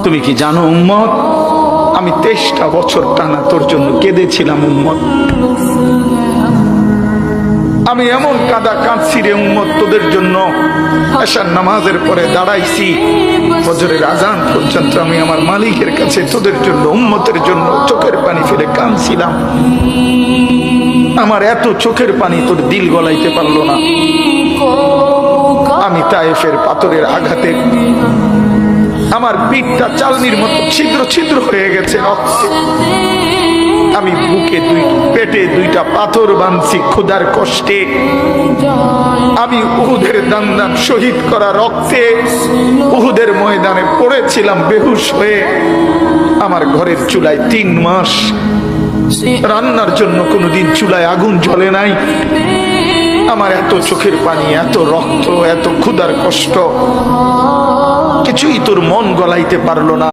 তুমি কি জানো উম্মত, আমি 23টা বছর টানা তোর জন্য কেঁদেছিলাম উম্মত। আমি এমন কাঁদা কাঁদছি রে উম্মত তোদের জন্য। এশার নামাজের পরে দাঁড়াইছি, ফজরের আজান পর্যন্ত আমি আমার মালিকের কাছে তোদের জন্য, উম্মতের জন্য চোখের পানি ফেলে কাঁদছিলাম। আমার এত চোখের পানি তোর দিল গলাইতে পারলো না। আমি তায়েফের পাথরের আঘাতে আমার পিঠটা চালনির মতো ছিদ্র ছিদ্র হয়ে গেছে রক্তে। আমি বুকে পেটে 2টা পাথর বাঁধছি ক্ষুধার কষ্টে। আমি উহুদের দান শহীদ করা রক্তে উহুদের ময়দানে পড়েছিলাম বেহুশ হয়ে। আমার ঘরের চুলায় 3 মাস রান্নার জন্য কোনোদিন চুলায় আগুন জ্বলে নাই। আমার এত চোখের পানি, এত রক্ত, এত ক্ষুধার কষ্ট, কিছুই তোর মন গলাইতে পারলো না।